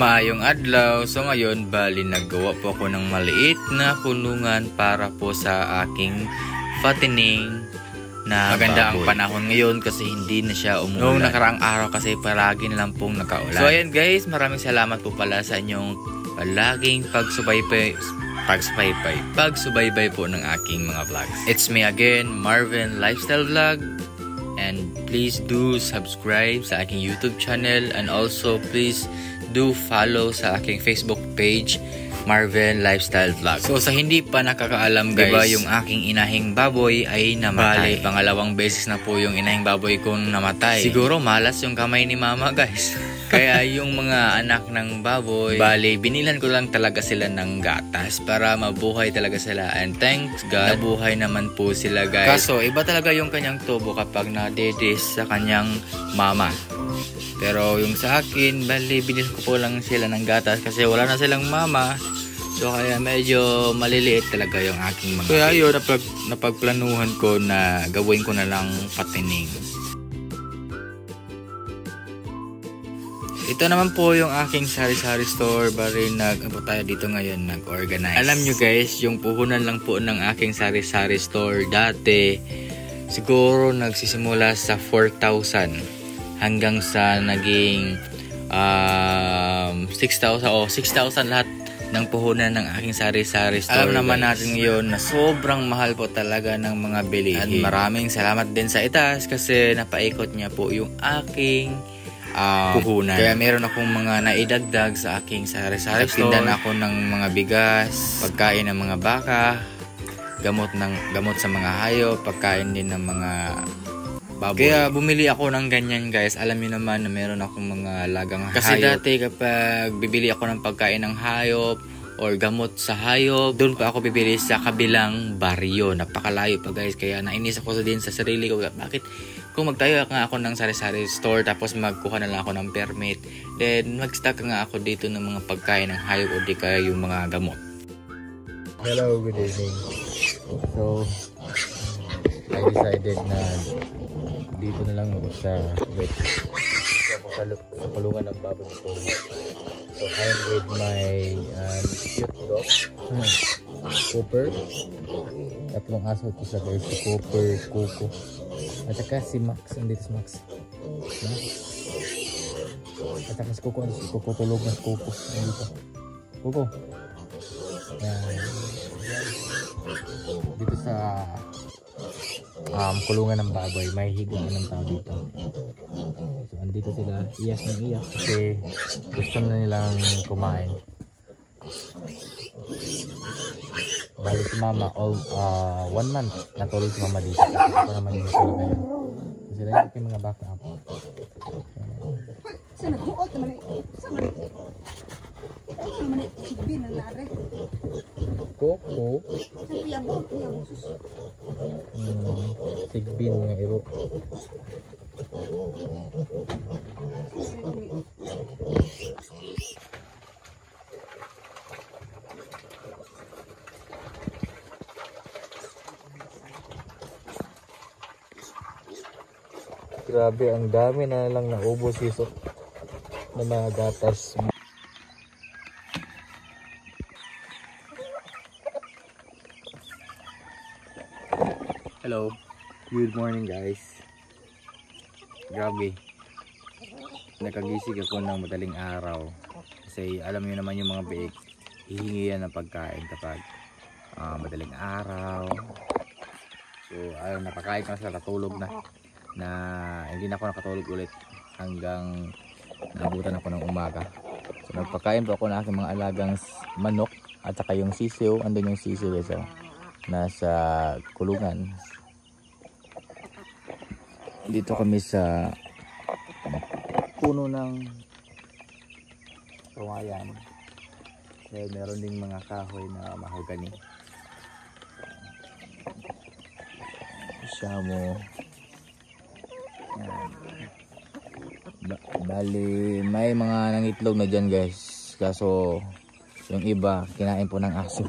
Maayong adlaw. So ngayon, bali naggawa po ako ng maliit na kulungan para po sa aking fattening na maganda ang panahon ngayon kasi hindi na siya umulan. Noong nakaraang araw kasi palagi na lang pong nakaulan. So ayan guys, maraming salamat po pala sa inyong palaging pagsubaybay po ng aking mga vlogs. It's me again, Marvin Lifestyle Vlog. And please do subscribe sa aking YouTube channel and also please do follow sa aking Facebook page, Marvin Lifestyle Vlog. So sa hindi pa nakakaalam guys, diba yung aking inahing baboy ay namatay. Bale, pangalawang beses na po yung inahing baboy kong namatay. Siguro malas yung kamay ni mama guys. Kaya yung mga anak ng baboy, bale, binilan ko lang talaga sila ng gatas para mabuhay talaga sila. And thanks God, nabuhay naman po sila guys. Kaso iba talaga yung kanyang tubo kapag nadedis sa kanyang mama. Pero yung sa akin, bali, binilan ko po lang sila ng gatas kasi wala na silang mama. So kaya medyo maliliit talaga yung aking mga. Kaya yun, napagplanuhan ko na gawin ko na lang fattening. Ito naman po yung aking sari-sari store. Bali tayo dito ngayon nag-organize. Alam nyo guys, yung puhunan lang po ng aking sari-sari store dati siguro nagsisimula sa 4,000 hanggang sa naging 6,000 o 6,000 lahat ng puhunan ng aking sari-sari store. Alam naman natin ngayon na sobrang mahal po talaga ng mga bilihin. At maraming salamat din sa itaas kasi napaikot niya po yung aking puhunan. Kaya meron akong mga naidagdag sa aking sari-sari store. Tindan ako ng mga bigas, pagkain ng mga baka, gamot sa mga hayop, pagkain din ng mga baboy. Kaya bumili ako ng ganyan guys. Alam niyo naman na meron akong mga lagang hayop. Kasi dati kapag bibili ako ng pagkain ng hayop or gamot sa hayop, doon pa ako bibili sa kabilang baryo. Napakalayo pa guys. Kaya nainis ako din sa sarili ko. Bakit kung magtayo nga ako ng sari-sari store tapos magkuha na lang ako ng permit, then mag-stock nga ako dito ng mga pagkain ng hayop o di kaya yung mga gamot. Hello, good evening. So I decided na dito na lang ako sa wet. Sa kulungan ng baboy ko. So I'm with my cute dog, Cooper. Tatlong aso ko sa guys, si Cooper, Coco. At saka si Max, andito si Max. At saka si Coco tulog na si Coco. Andito. Coco. Yan. Dito sa kulungan ng baboy, may higit ng tao dito. So andito sila, iyak ng iyak kasi gusto na nilang kumain. Balik si mama, 1 month natulog si mama dito. Ako naman yung natulog ngayon. So sila yung aking mga baka ako. Coco sigbin nga iro. Grabe, ang dami na lang naubos iso na mga gatas. Hello, good morning guys. Grabe, nakagising ako ng madaling araw kasi alam niyo naman yung mga biik, hihingi yan ng pagkain kapag madaling araw. So ayun, napakain ko na sila, katulog na hindi na ako nakatulog ulit hanggang naabutan ako ng umaga. So nagpakain po ako ng aking mga alagang manok at saka yung sisiw. Andun yung sisiw guys, nasa kulungan. Dito kami sa puno ng kawayan. Kaya meron ding mga kahoy na mahogany. Siya mo. Bali, may mga nangitlog na dyan guys. Kaso yung iba kinain po ng aso.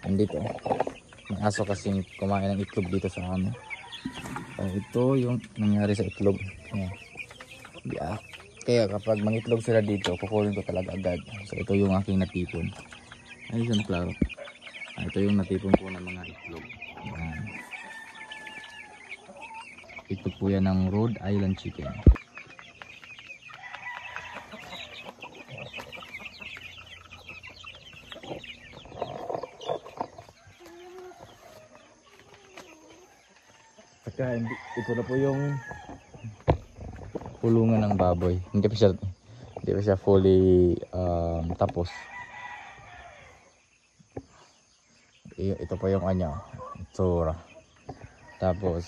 Andito. May aso kasing kumain ng itlog dito sa amin. Ito yung nangyari sa itlog. Kaya kapag mangitlog sila dito, kukunin ko talaga agad. So ito yung aking natipon. Ayun siya klaro. Ito yung natipon ko ng mga itlog. Ito po yan ng Rhode Island chicken. Saka ito na po yung kulungan ng baboy. Hindi pa siya fully tapos. Ito pa yung tsura. Tapos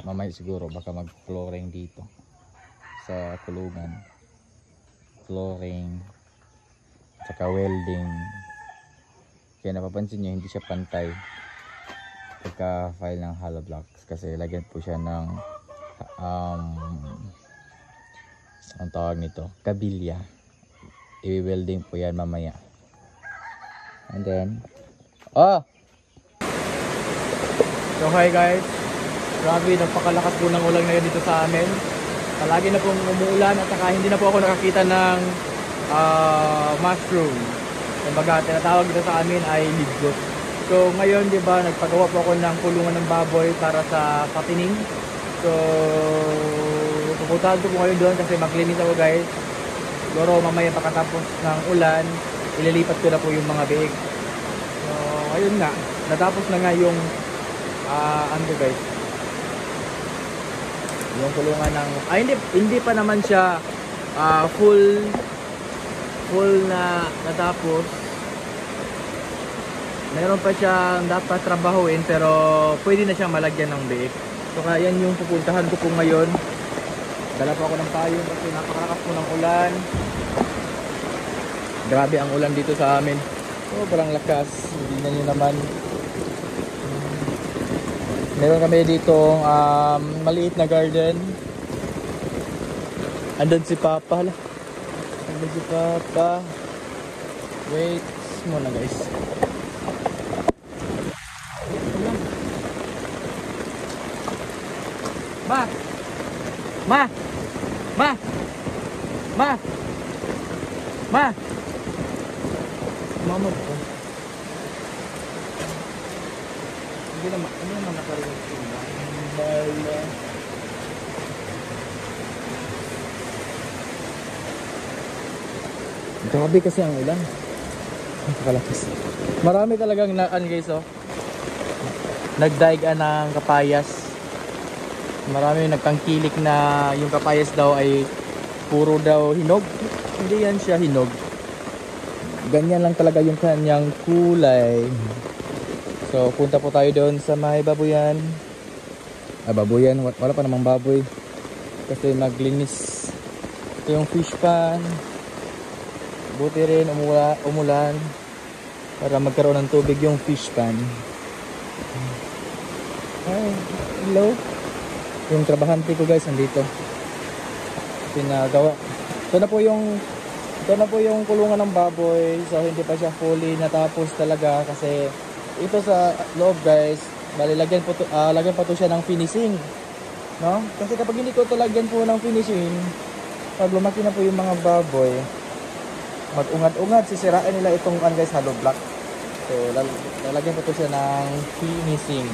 mamaya siguro baka mag-flooring dito sa kulungan. Flooring saka welding. Kaya napapansin nyo hindi siya pantay pagka-file ng hollow blocks kasi lagyan po siya ng ang tawag nito, kabilya. I-welding po yan mamaya. And then so hi guys, grabe napakalakas po ng ulan ngayon dito sa amin. Palagi na pong umuulan at saka hindi na po ako nakakita ng mushroom. Kumbaga tinatawag dito sa amin ay ligot. So ngayon, di ba, nagpagawa po ako ng kulungan ng baboy para sa patining. So pupuntahan ko po ngayon doon kasi maglinis ako guys. Siguro mamaya pagkatapos ng ulan, ililipat ko na po yung mga biig. So ayun nga, natapos na nga yung guys, yung kulungan ng hindi pa naman siya full na natapos. Meron pa siyang dapat trabahuin pero pwede na siyang malagyan ng biik. So kaya yan yung pupuntahan ko po ngayon. Dala po ako ng payong kasi napakalakas po ng ulan. Grabe ang ulan dito sa amin. Sobrang lakas. Hindi na nyo naman. Meron kami ditong maliit na garden. Andun si Papa. Andun si Papa. Wait muna guys. Ma! Ma! Ma! Ma! Ma! Mama po. Hindi naman, ano naman nakarinig ko ba? Bala. Grabe kasi ang ulan. Nakakalakas. Marami talagang guys nagdaiga ng kapayas. Marami nagkangkilik na yung kapayas daw ay puro daw hinog. Hindi yan siya hinog. Ganyan lang talaga yung kanyang kulay. So punta po tayo doon sa may baboyan. Baboyan, wala pa namang baboy. Kasi maglinis. Ito yung fish pan. Buti rin umulan para magkaroon ng tubig yung fish pan. Hi, hello. Yung trabahante ko guys nandito. Pinagawa. Ito na po yung kulungan ng baboy. So hindi pa siya fully natapos talaga kasi ito sa loob guys, bali lagyan pa to siya ng finishing. No? Kasi kapag hindi ko to lagyan po ng finishing, pag lumaki na po yung mga baboy, mag-ungat-ungat, sisirain nila itong guys hollow block. So lalagyan po to siya ng finishing.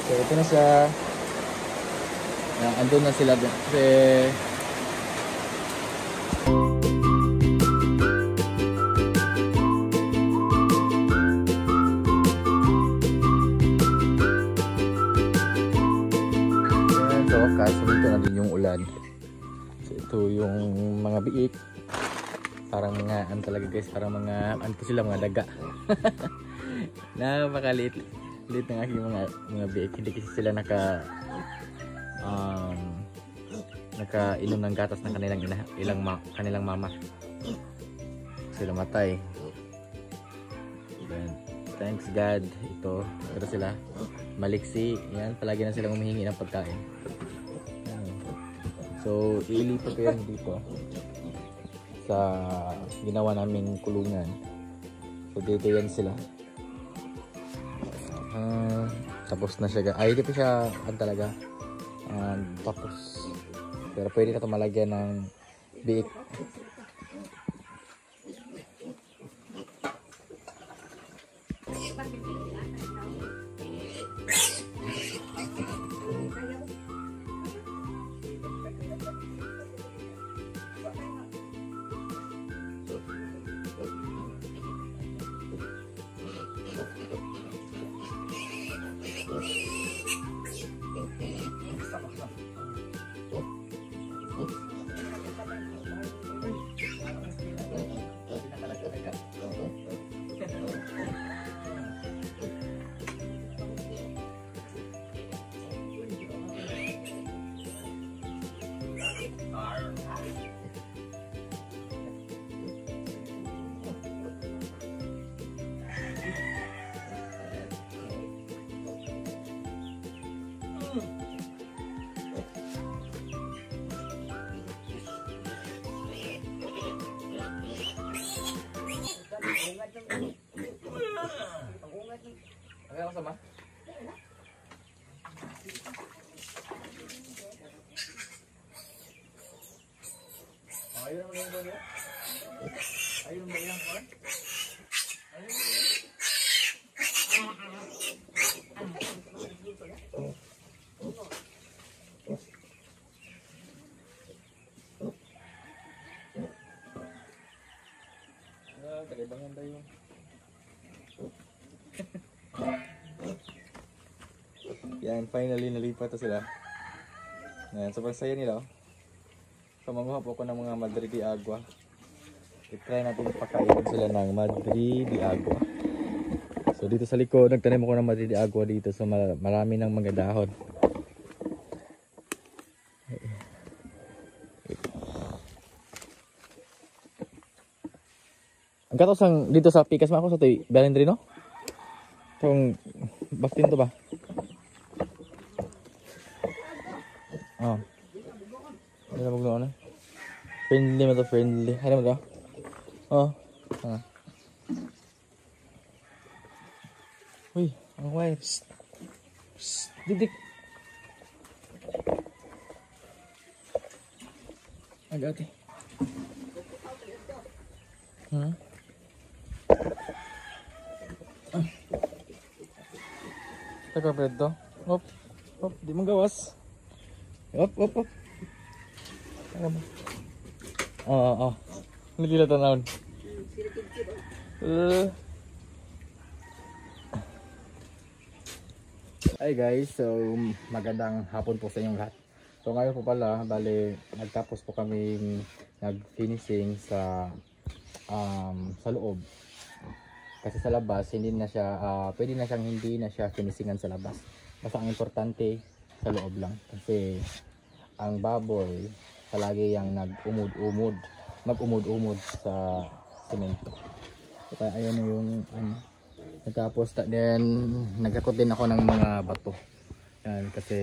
So ito na siya. Andun na sila kasi sa wakas dito na din yung ulan. So ito yung mga biik, parang mga talaga guys, parang mga sila mga daga. Napakaliit ng aking mga biik. Hindi kasi sila nakainom ng gatas ng kanilang mama. Sila matay. Then, thanks God, pero sila maliksi. Yan, palagi na silang humihingi ng pagkain. So ilipat ko yan dito sa ginawa naming kulungan. So dito yan sila. Tapos na siya. Ay, di pa siya talaga. Tapos Pero pwede na ito malagyan ng biik. Ano ako sama? Ayun naman yung gano'n? Ayun ba yung gano'n? Tagaibangan tayo. Yan, finally nalipat na sila. Yan, sobrang saya nila. So manguha po ako ng mga Madre de Agua. I-try natin pakainin sila ng Madre de Agua. So dito sa likod, nagtanim ako ng Madre de Agua dito. So marami ng mga dahon. Ang katosang dito sa pikas mo ako sa ito, Balendri, no? Itong baktin to ba? Oh. Ano na magnoon? Friendly mo to, friendly. Ano mo to? Oh. Ah. Uy, ang wife. Psst. Psst. Didik. Agad eh. Taka preto. Hop. Hop, di mo gawas. Hop, hop, hop. Oo. Hindi na tanawin. Hi guys, so magandang hapon po sa inyong lahat. So ngayon po pala, bale nagtapos po kami nag-finishing sa loob. Kasi sa labas hindi na siya pwede na siyang hindi na siya finisingan sa labas. Basta ang importante sa loob lang kasi ang baboy palagi yang mag-umod sa semento. So, kaya ayan yung nagtapos then nagkakot din ako ng mga bato. Yan, kasi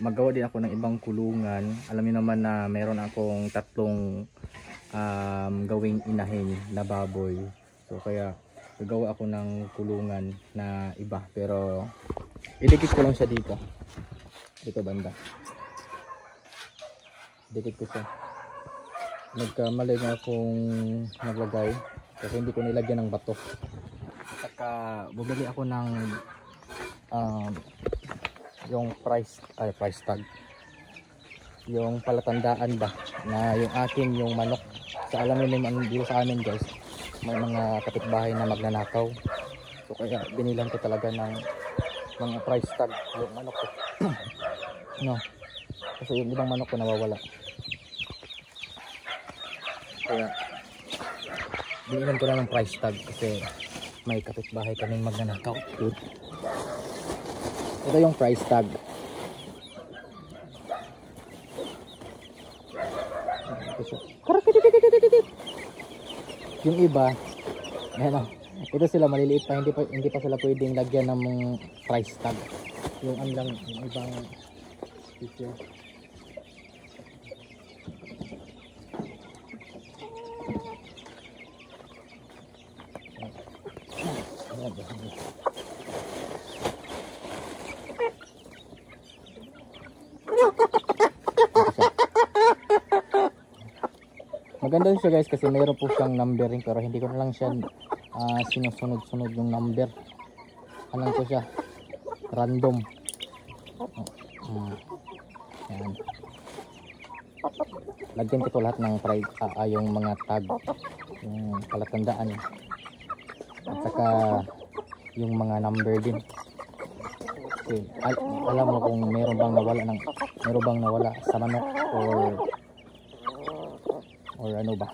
maggawa din ako ng ibang kulungan. Alam niyo naman na meron akong tatlong gawing inahin na baboy. So kaya gagawa ako ng kulungan na iba, pero idikit ko lang siya dito banda, idikit ko siya. Nagkamali nga akong naglagay kasi hindi ko nilagyan ng bato. Saka bumili ako ng yung price tag, yung palatandaan ba na yung akin yung manok. Sa alam niyo naman dito sa amin guys, may mga kapitbahay na magnanakaw. So kaya binilan ko talaga ng mga price tag yung manok ko. No, kasi yung ibang manok ko nawawala. Kaya binilan ko na ng price tag kasi may kapitbahay kaming magnanakaw. Ito yung price tag. Yung iba, ayan o, ito sila maliliit pa, hindi pa sila pwedeng lagyan ng price tag. Yung lang, yung ibang picture. Maganda siya guys kasi mayroon po siyang numbering pero hindi ko na lang siya sinusunod-sunod yung number. Alam ko siya random. Yan. Lagyan ko to lahat ng yung mga tag, yung palatandaan at saka yung mga number din. Okay. Alam mo kung meron bang nawala sa manok or ano ba.